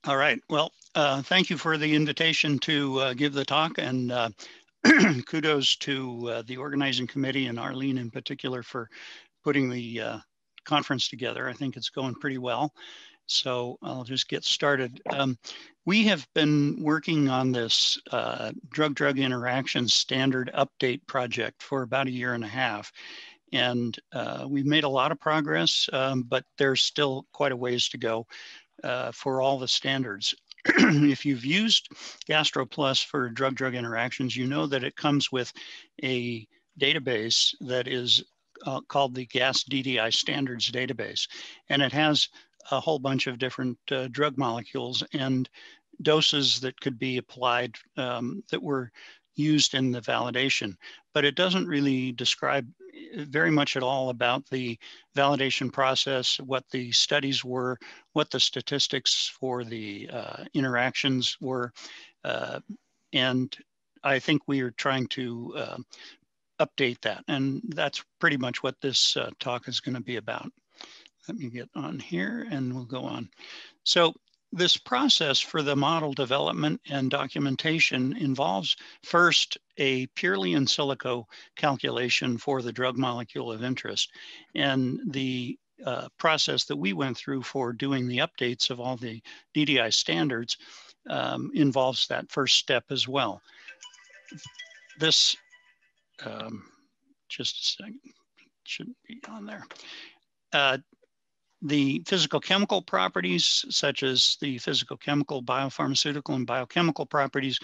All right. Well, thank you for the invitation to give the talk, and kudos to the organizing committee and Arlene in particular for putting the conference together. I think it's going pretty well. So I'll just get started. We have been working on this drug-drug interaction standard update project for about 1.5 years. And we've made a lot of progress, but there's still quite a ways to go for all the standards. If you've used GastroPlus for drug-drug interactions, you know that it comes with a database that is called the GAS DDI standards database. And it has a whole bunch of different drug molecules and doses that could be applied that were used in the validation, but it doesn't really describe very much at all about the validation process, what the studies were, what the statistics for the interactions were. And I think we are trying to update that. And that's pretty much what this talk is going to be about. Let me get on here and we'll go on. So this process for the model development and documentation involves first a purely in silico calculation for the drug molecule of interest. And the process that we went through for doing the updates of all the DDI standards involves that first step as well. This, just a second, shouldn't be on there. The physicochemical properties, such as the physicochemical, biopharmaceutical, and biochemical properties,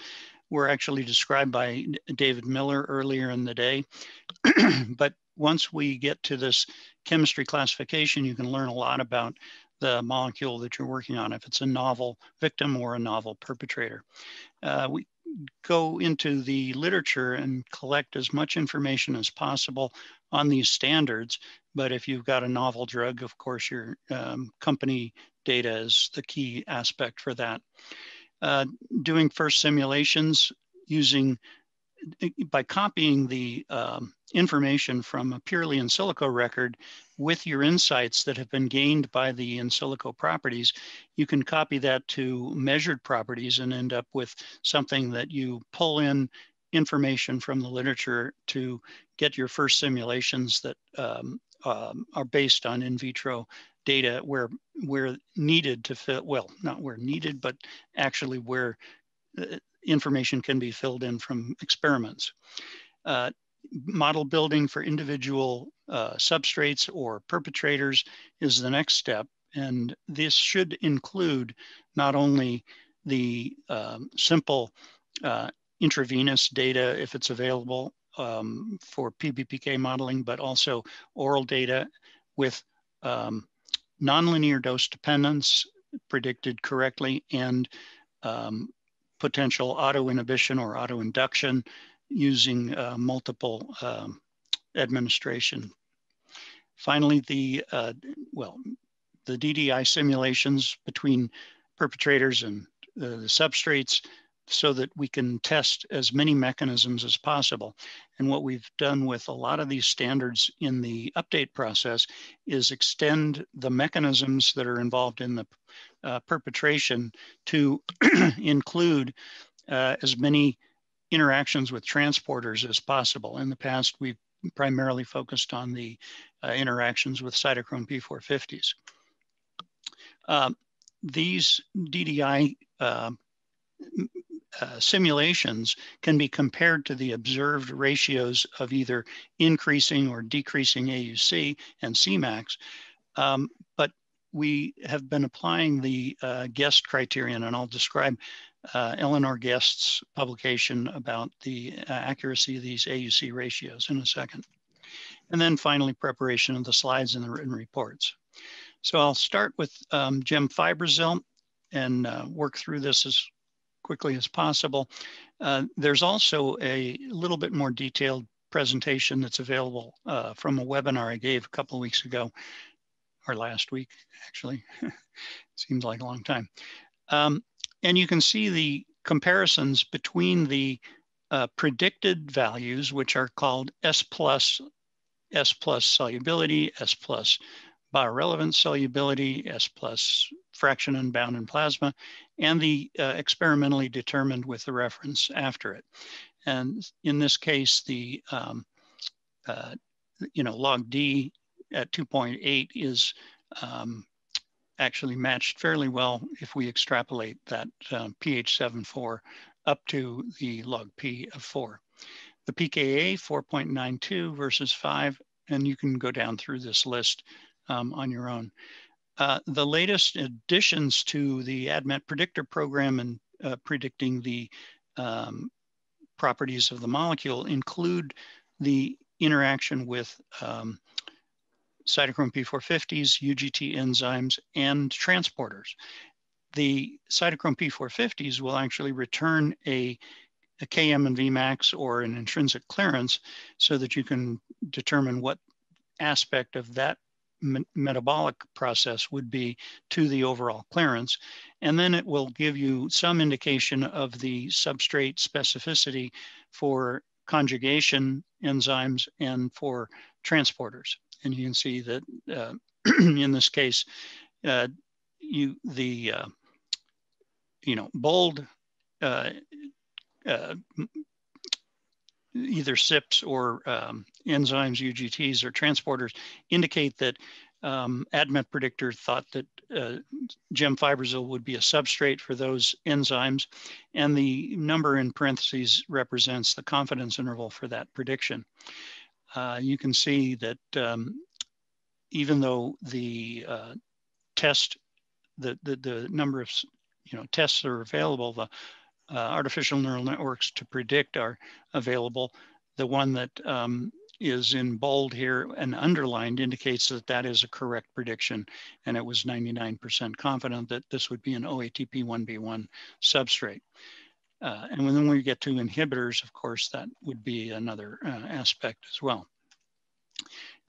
were actually described by David Miller earlier in the day. But once we get to this chemistry classification, you can learn a lot about the molecule that you're working on, if it's a novel victim or a novel perpetrator. We go into the literature and collect as much information as possible on these standards. But if you've got a novel drug, of course, your company data is the key aspect for that. Doing first simulations by copying the information from a purely in silico record with your insights that have been gained by the in silico properties, you can copy that to measured properties and end up with something that you pull in information from the literature to get your first simulations that are based on in vitro data where needed to fit, well, not where needed, but actually where information can be filled in from experiments. Model building for individual substrates or perpetrators is the next step. And this should include not only the simple intravenous data, if it's available for PBPK modeling, but also oral data with nonlinear dose dependence predicted correctly and potential auto-inhibition or auto-induction using multiple administration. Finally, the DDI simulations between perpetrators and the substrates so that we can test as many mechanisms as possible. And what we've done with a lot of these standards in the update process is extend the mechanisms that are involved in the perpetration to include as many interactions with transporters as possible. In the past, we've primarily focused on the interactions with cytochrome P450s. These DDI simulations can be compared to the observed ratios of either increasing or decreasing AUC and Cmax, but we have been applying the Guest criterion, and I'll describe Eleanor Guest's publication about the accuracy of these AUC ratios in a second. And then finally, preparation of the slides and the written reports. So I'll start with Gemfibrozil and work through this as quickly as possible. There's also a little bit more detailed presentation that's available from a webinar I gave a couple of weeks ago, or last week, actually. Seems like a long time. And you can see the comparisons between the predicted values, which are called S plus solubility, S plus biorelevant solubility, S+ fraction unbound in plasma, and the experimentally determined with the reference after it. And in this case, the log D at 2.8 is actually matched fairly well if we extrapolate that pH 7.4 up to the log P of 4. The pKa 4.92 versus 5, and you can go down through this list on your own. The latest additions to the ADMET Predictor program and predicting the properties of the molecule include the interaction with cytochrome P450s, UGT enzymes, and transporters. The cytochrome P450s will actually return a Km and Vmax or an intrinsic clearance so that you can determine what aspect of that metabolic process would be to the overall clearance. And then it will give you some indication of the substrate specificity for conjugation enzymes and for transporters. And you can see that in this case, bold either CYPs or enzymes, UGTs, or transporters indicate that ADMET Predictor thought that Gemfibrozil would be a substrate for those enzymes, and the number in parentheses represents the confidence interval for that prediction. You can see that even though the the number of tests are available, the artificial neural networks to predict are available. The one that is in bold here and underlined indicates that that is a correct prediction, and it was 99% confident that this would be an OATP1B1 substrate. And when we get to inhibitors, of course, that would be another aspect as well.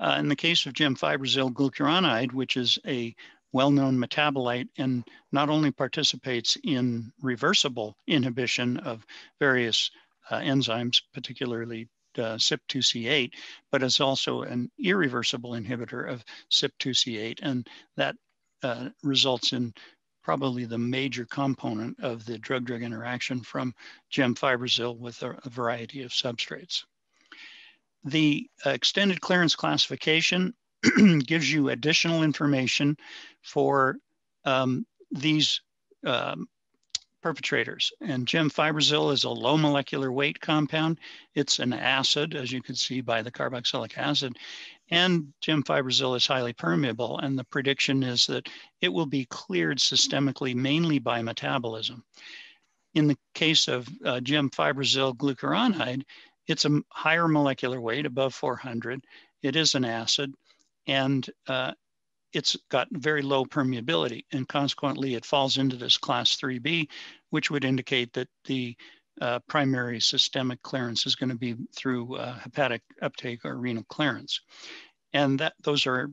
In the case of Gemfibrozil Glucuronide, which is a well-known metabolite and not only participates in reversible inhibition of various enzymes, particularly CYP2C8, but is also an irreversible inhibitor of CYP2C8, and that results in probably the major component of the drug-drug interaction from Gemfibrozil with a variety of substrates. The extended clearance classification gives you additional information for these perpetrators. And Gemfibrozil is a low molecular weight compound. It's an acid, as you can see by the carboxylic acid. And Gemfibrozil is highly permeable. And the prediction is that it will be cleared systemically, mainly by metabolism. In the case of Gemfibrozil Glucuronide, it's a higher molecular weight, above 400. It is an acid, and it's got very low permeability, and consequently it falls into this class 3B, which would indicate that the primary systemic clearance is going to be through hepatic uptake or renal clearance. And those are,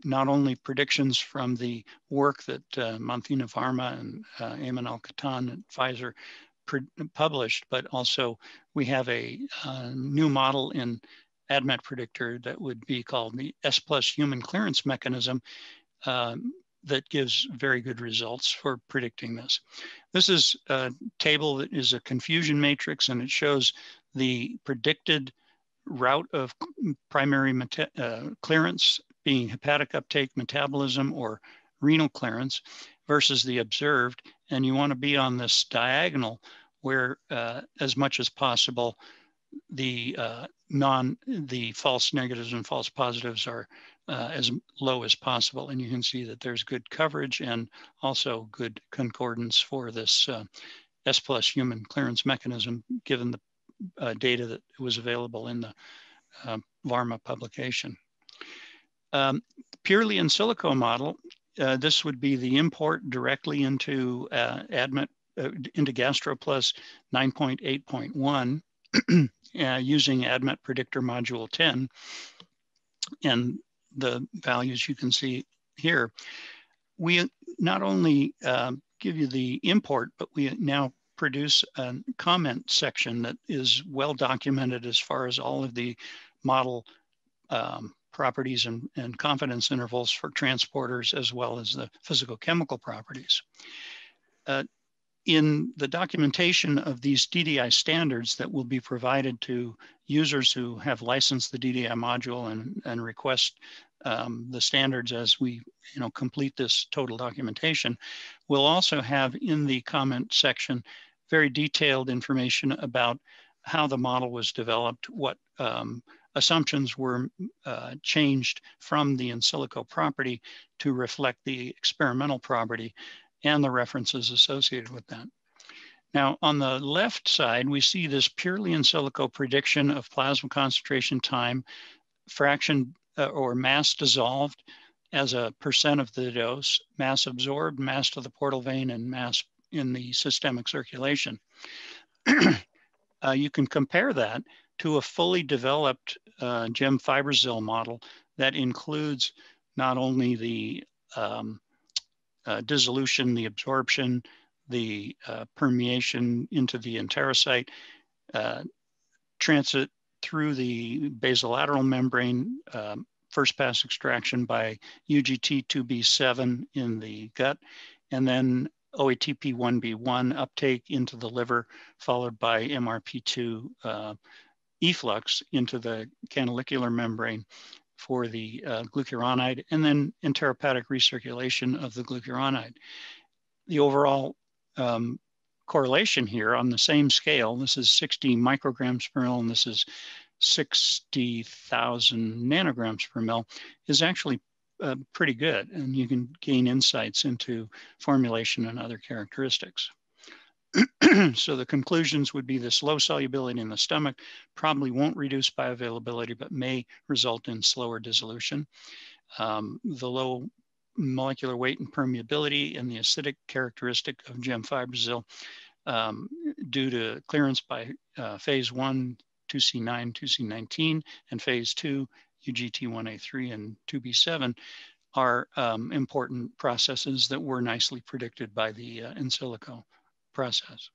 not only predictions from the work that Manthina Varma and Ayman Al-Khattan and Pfizer published, but also we have a new model in ADMET Predictor that would be called the S+ human clearance mechanism that gives very good results for predicting this. This is a table that is a confusion matrix, and it shows the predicted route of primary clearance being hepatic uptake, metabolism, or renal clearance versus the observed. And you want to be on this diagonal where as much as possible the false negatives and false positives are as low as possible. And you can see that there's good coverage and also good concordance for this S+ human clearance mechanism, given the data that was available in the Varma publication. Purely in silico model, this would be the import directly into ADMET, into GastroPlus 9.8.1 using ADMET Predictor Module 10. And the values you can see here. We not only give you the import, but we now produce a comment section that is well documented as far as all of the model properties and confidence intervals for transporters, as well as the physicochemical properties. In the documentation of these DDI standards that will be provided to users who have licensed the DDI module and request the standards as we complete this total documentation, we'll also have in the comment section very detailed information about how the model was developed, what assumptions were changed from the in silico property to reflect the experimental property, and the references associated with that. Now, on the left side, we see this purely in silico prediction of plasma concentration time, fraction or mass dissolved as a % of the dose, mass absorbed, mass to the portal vein, and mass in the systemic circulation. You can compare that to a fully developed Gemfibrozil model that includes not only the dissolution, the absorption, the permeation into the enterocyte, transit through the basolateral membrane, first pass extraction by UGT2B7 in the gut, and then OATP1B1 uptake into the liver, followed by MRP2 efflux into the canalicular membrane for the glucuronide, and then enterohepatic recirculation of the glucuronide. The overall correlation here on the same scale, this is 60 micrograms per mil, and this is 60,000 nanograms per mil, is actually pretty good, and you can gain insights into formulation and other characteristics. So the conclusions would be this low solubility in the stomach probably won't reduce bioavailability, but may result in slower dissolution. The low molecular weight and permeability and the acidic characteristic of Gemfibrozil due to clearance by phase 1, 2C9, 2C19, and phase 2, UGT1A3 and 2B7 are important processes that were nicely predicted by the in silico process.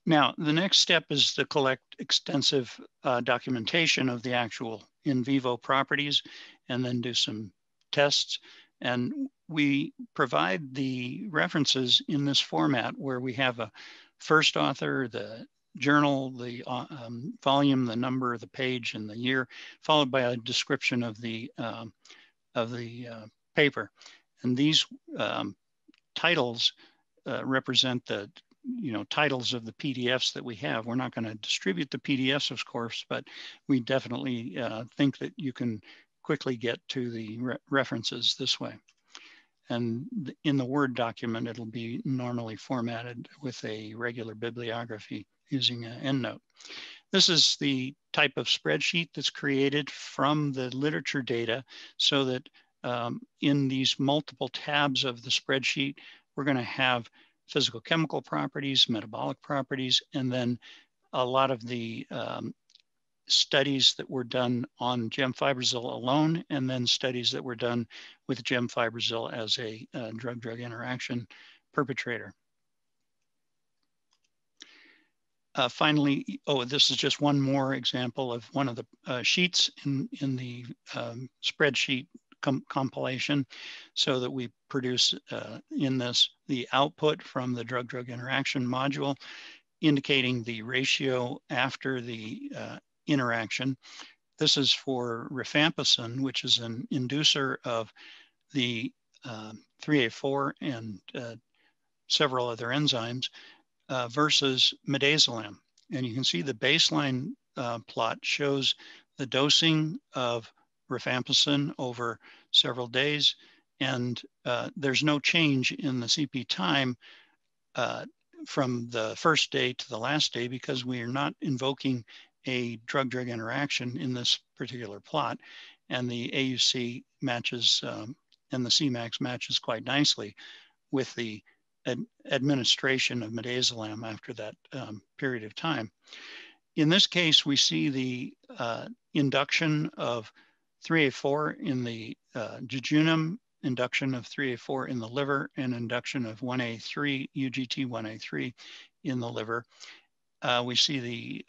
Now, the next step is to collect extensive documentation of the actual in vivo properties and then do some tests. And we provide the references in this format where we have a first author, the journal, the volume, the number, the page, and the year, followed by a description of the paper. And these titles represent the titles of the PDFs that we have. We're not going to distribute the PDFs, of course, but we definitely think that you can quickly get to the references this way. And in the Word document, it'll be normally formatted with a regular bibliography using an EndNote. This is the type of spreadsheet that's created from the literature data so that in these multiple tabs of the spreadsheet, we're going to have physicochemical properties, metabolic properties, and then a lot of the studies that were done on Gemfibrozil alone, and then studies that were done with Gemfibrozil as a drug-drug interaction perpetrator. Finally, this is just one more example of one of the sheets in the spreadsheet compilation, so that we produce in this the output from the drug-drug interaction module, indicating the ratio after the interaction. This is for rifampicin, which is an inducer of the 3A4 and several other enzymes, versus midazolam. And you can see the baseline plot shows the dosing of rifampicin over several days, and there's no change in the CP time from the first day to the last day, because we are not invoking a drug-drug interaction in this particular plot, and the AUC matches and the Cmax matches quite nicely with the administration of midazolam after that period of time. In this case, we see the induction of 3A4 in the jejunum, induction of 3A4 in the liver, and induction of 1A3, UGT1A3 in the liver. We see the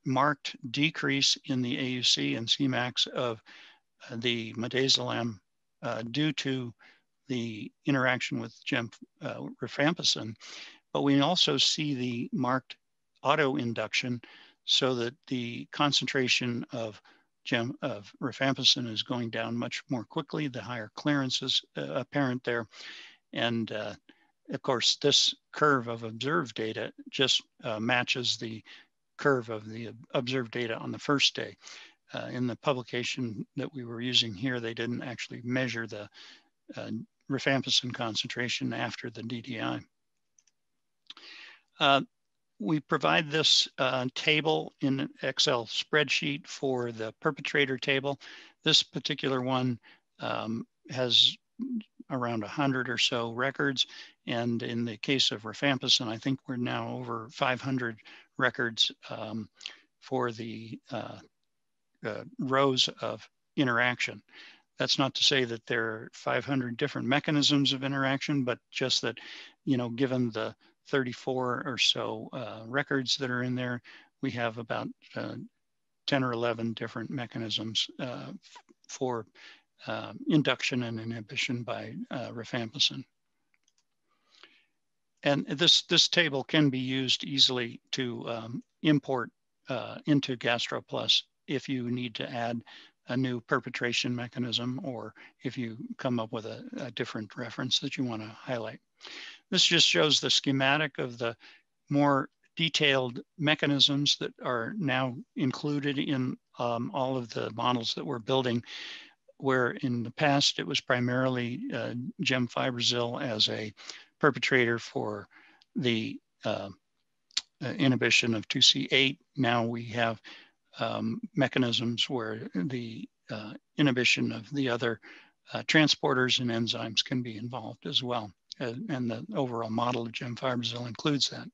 marked decrease in the AUC and Cmax of the midazolam due to the interaction with rifampicin, but we also see the marked auto-induction so that the concentration of rifampicin is going down much more quickly. The higher clearance is apparent there. And of course, this curve of observed data just matches the curve of the observed data on the first day. In the publication that we were using here, they didn't actually measure the rifampicin concentration after the DDI. We provide this table in an Excel spreadsheet for the perpetrator table. This particular one has around 100 or so records. And in the case of rifampicin, I think we're now over 500 records for the rows of interaction. That's not to say that there are 500 different mechanisms of interaction, but just that, you know, given the 34 or so records that are in there, we have about 10 or 11 different mechanisms for induction and inhibition by rifampicin. And this table can be used easily to import into GastroPlus if you need to add a new perpetration mechanism, or if you come up with a different reference that you want to highlight. This just shows the schematic of the more detailed mechanisms that are now included in all of the models that we're building, where in the past it was primarily Gemfibrozil as a perpetrator for the inhibition of 2C8. Now we have mechanisms where the inhibition of the other transporters and enzymes can be involved as well. And the overall model of Gemfibrozil includes that.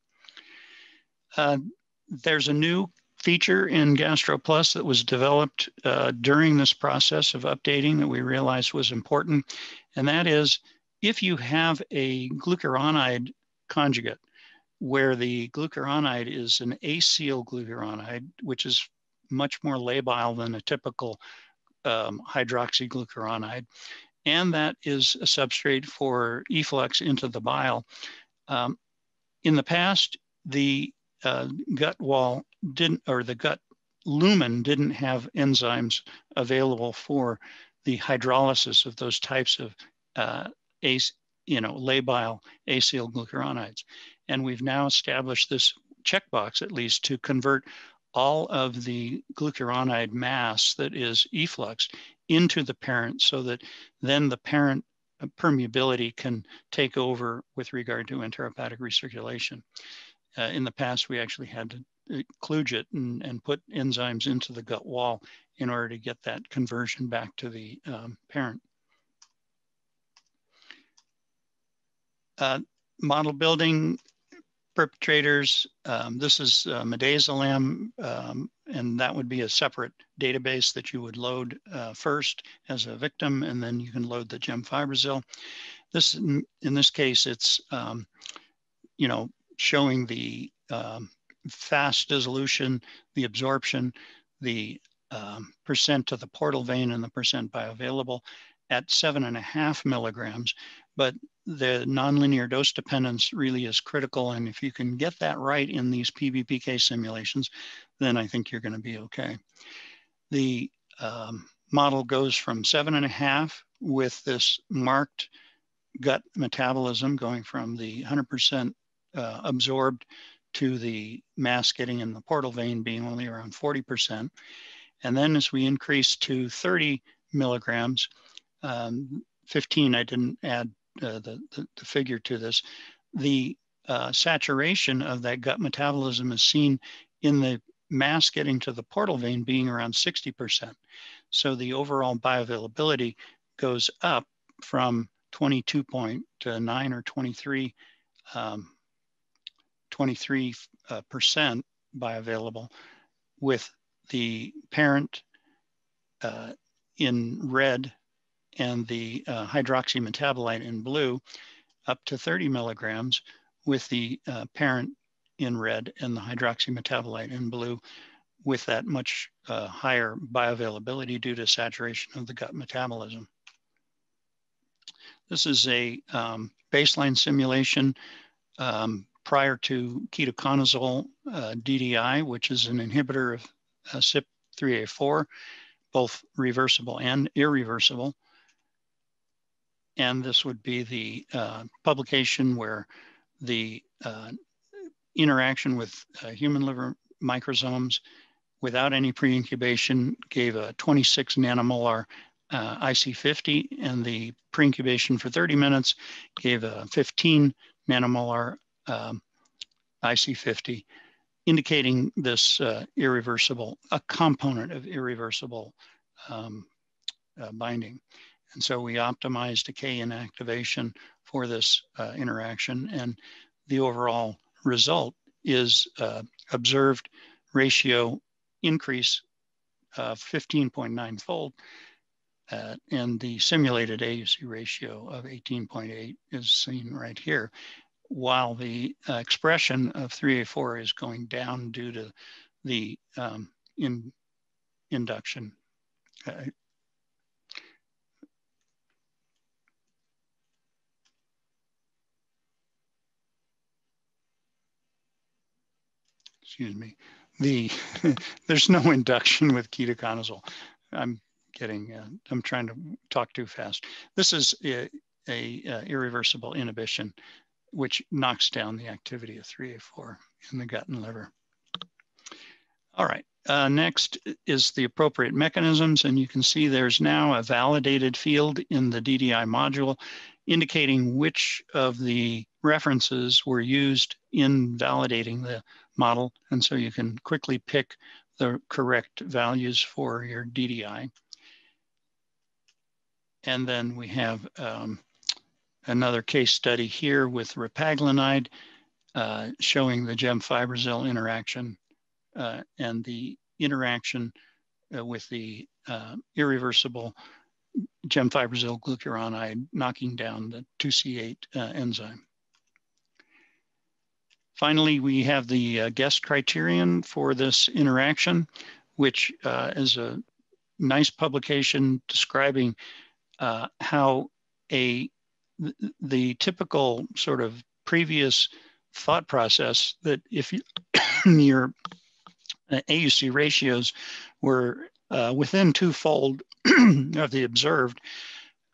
There's a new feature in GastroPlus that was developed during this process of updating that we realized was important. And that is, if you have a glucuronide conjugate where the glucuronide is an acyl glucuronide, which is much more labile than a typical hydroxyglucuronide, and that is a substrate for efflux into the bile. In the past, the gut wall didn't, or the gut lumen didn't have enzymes available for the hydrolysis of those types of labile acyl glucuronides. And we've now established this checkbox, at least, to convert all of the glucuronide mass that is efflux into the parent, so that then the parent permeability can take over with regard to enterohepatic recirculation. In the past, we actually had to kludge it and put enzymes into the gut wall in order to get that conversion back to the parent. Model building perpetrators. This is midazolam, and that would be a separate database that you would load first as a victim, and then you can load the Gemfibrozil. This, in this case, it's showing the fast dissolution, the absorption, the percent to the portal vein, and the percent bioavailable at 7.5 milligrams. But the nonlinear dose dependence really is critical. And if you can get that right in these PBPK simulations, then I think you're going to be okay. The model goes from 7.5 with this marked gut metabolism going from the 100% absorbed to the mass getting in the portal vein being only around 40%. And then as we increase to 30 milligrams, 15, I didn't add the figure to this, the saturation of that gut metabolism is seen in the mass getting to the portal vein being around 60%. So the overall bioavailability goes up from 22.9 or 23% bioavailable, with the parent in red and the hydroxy metabolite in blue, up to 30 milligrams, with the parent in red and the hydroxy metabolite in blue, with that much higher bioavailability due to saturation of the gut metabolism. This is a baseline simulation prior to ketoconazole DDI, which is an inhibitor of CYP3A4, both reversible and irreversible. And this would be the publication where the interaction with human liver microsomes without any pre-incubation gave a 26 nanomolar IC50, and the pre-incubation for 30 minutes gave a 15 nanomolar IC50, indicating this irreversible, a component of irreversible binding. And so we optimized a K inactivation for this interaction, and the overall result is observed ratio increase of 15.9-fold, and the simulated AUC ratio of 18.8 is seen right here, while the expression of 3A4 is going down due to the induction. Excuse me. There's no induction with ketoconazole. I'm trying to talk too fast. This is a irreversible inhibition, which knocks down the activity of 3A4 in the gut and liver. All right, next is the appropriate mechanisms, and you can see there's now a validated field in the DDI module indicating which of the references were used in validating the model, and so you can quickly pick the correct values for your DDI. And then we have another case study here with repaglinide showing the Gemfibrozil interaction and the interaction with the irreversible Gemfibrozil Glucuronide knocking down the 2C8 enzyme. Finally, we have the guest criterion for this interaction, which is a nice publication describing how the typical sort of previous thought process that if your AUC ratios were within twofold of the observed,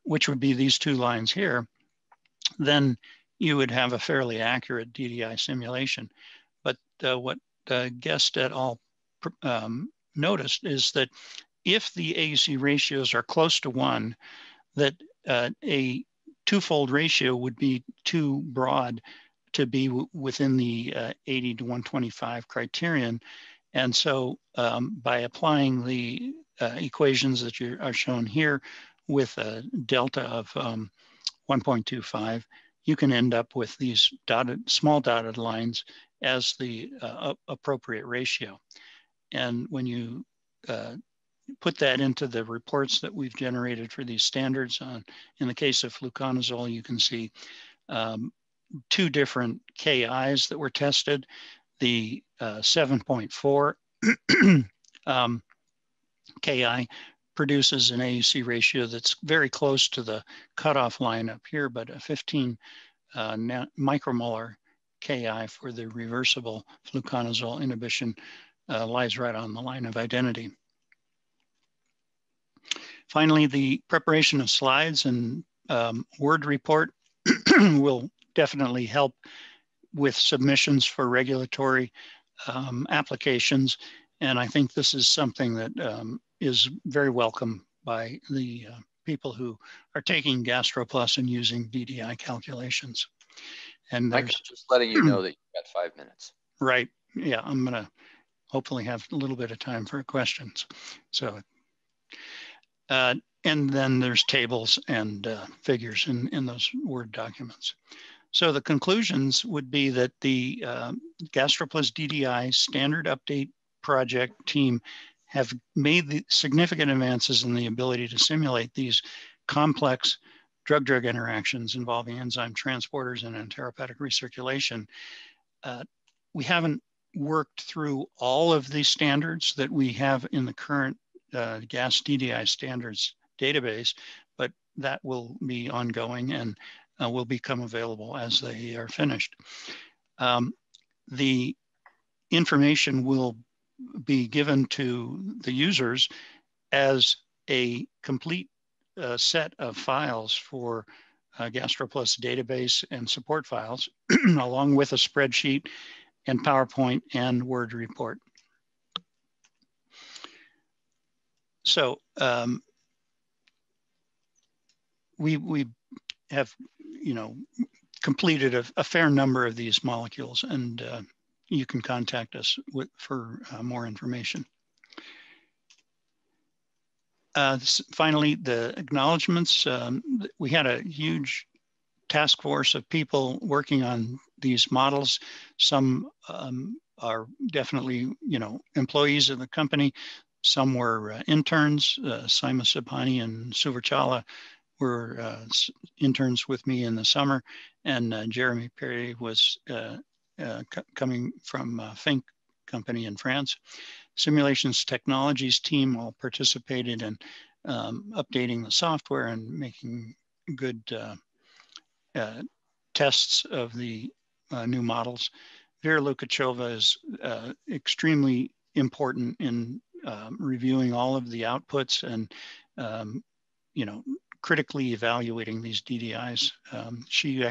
which would be these two lines here, then you would have a fairly accurate DDI simulation. But what Guest et al. Noticed is that if the AUC ratios are close to 1, that a twofold ratio would be too broad to be within the 80 to 125 criterion. And so by applying the equations that are shown here with a delta of 1.25, you can end up with these small dotted lines as the appropriate ratio. And when you put that into the reports that we've generated for these standards, in the case of fluconazole, you can see 2 different KIs that were tested. The 7.4 KI produces an AUC ratio that's very close to the cutoff line up here, but a 15 micromolar KI for the reversible fluconazole inhibition lies right on the line of identity. Finally, the preparation of slides and Word report will definitely help with submissions for regulatory applications. And I think this is something that is very welcome by the people who are taking GastroPlus and using DDI calculations. And Mike, just letting you know that you've got 5 minutes. Right. Yeah, I'm going to hopefully have a little bit of time for questions. So, and then there's tables and figures in those Word documents. So the conclusions would be that the GastroPlus DDI standard update project team have made the significant advances in the ability to simulate these complex drug-drug interactions involving enzyme transporters and enterohepatic recirculation. We haven't worked through all of the standards that we have in the current GAS DDI standards database, but that will be ongoing and will become available as they are finished. The information will be given to the users as a complete set of files for GastroPlus database and support files, along with a spreadsheet and PowerPoint and Word report. So we have, completed a fair number of these molecules, and you can contact us for more information. Finally, the acknowledgements. We had a huge task force of people working on these models. Some are definitely, employees of the company. Some were interns. Saima Subhani and Suvarchala were interns with me in the summer, and Jeremy Perry was coming from Fink company in France. Simulations Technologies team all participated in updating the software and making good tests of the new models. Vera Lukachova is extremely important in reviewing all of the outputs and, critically evaluating these DDIs. She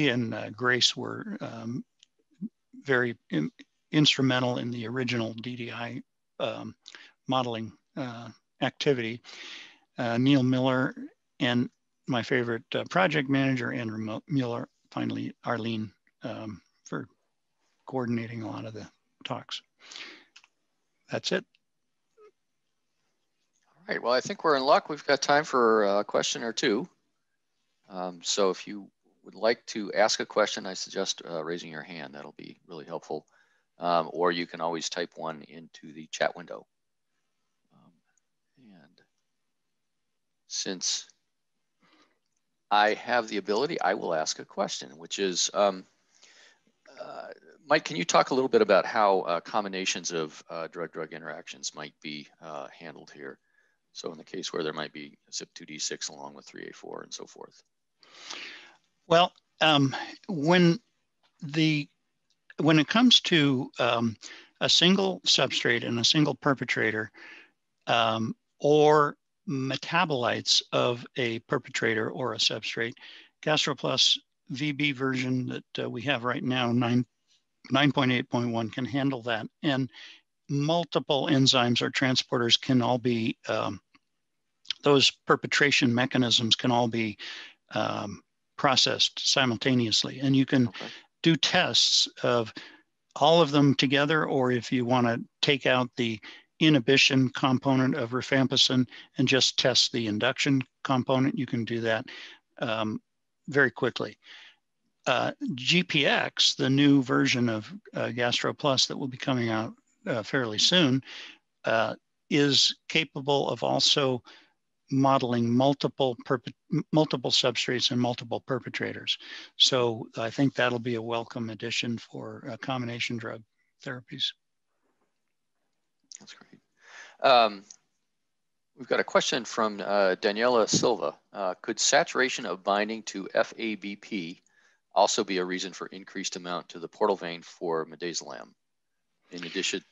and Grace were very instrumental in the original DDI modeling activity. Neil Miller and my favorite project manager, Andrew Mueller, finally Arlene, for coordinating a lot of the talks. That's it. All right, well, I think we're in luck. We've got time for a question or two. So if you would like to ask a question, I suggest raising your hand. That'll be really helpful. Or you can always type one into the chat window. And since I have the ability, I will ask a question, which is, Mike, can you talk a little bit about how combinations of drug-drug interactions might be handled here? So in the case where there might be CYP2D6 along with 3A4 and so forth. Well, when it comes to a single substrate and a single perpetrator, or metabolites of a perpetrator or a substrate, GastroPlus VB version that we have right now, 9.8.1, can handle that. And multiple enzymes or transporters can all be, those perpetration mechanisms can all be processed simultaneously. And you can do tests of all of them together, or if you want to take out the inhibition component of rifampicin and just test the induction component, you can do that very quickly. GPX, the new version of GastroPlus that will be coming out fairly soon, is capable of also modeling multiple substrates and multiple perpetrators. So I think that'll be a welcome addition for combination drug therapies. That's great. We've got a question from Daniela Silva. Could saturation of binding to FABP also be a reason for increased amount to the portal vein for midazolam, in addition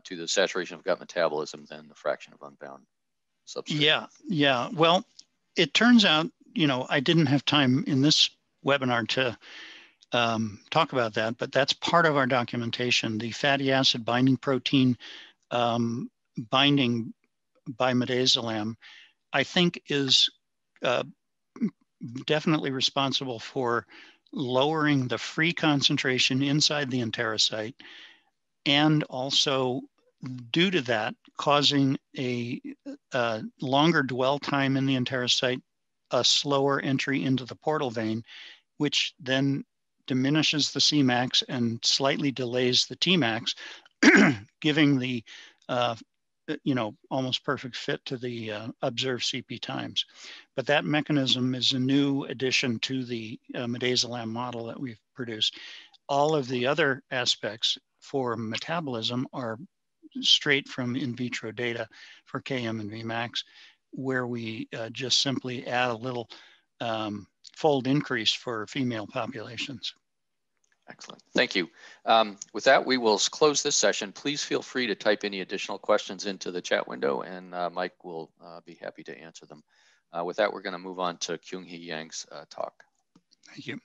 to the saturation of gut metabolism, then the fraction of unbound substrate? Yeah. Well, it turns out, I didn't have time in this webinar to talk about that, but that's part of our documentation. The fatty acid binding protein binding by midazolam, I think, is definitely responsible for lowering the free concentration inside the enterocyte, and also due to that causing a longer dwell time in the enterocyte, a slower entry into the portal vein, which then diminishes the Cmax and slightly delays the Tmax, giving the almost perfect fit to the observed CP times. But that mechanism is a new addition to the midazolam model that we've produced. all of the other aspects for metabolism are straight from in vitro data for KM and Vmax, where we just simply add a little fold increase for female populations. Excellent. Thank you. With that, we will close this session. Please feel free to type any additional questions into the chat window, and Mike will be happy to answer them. With that, we're going to move on to Kyung-Hee Yang's talk. Thank you.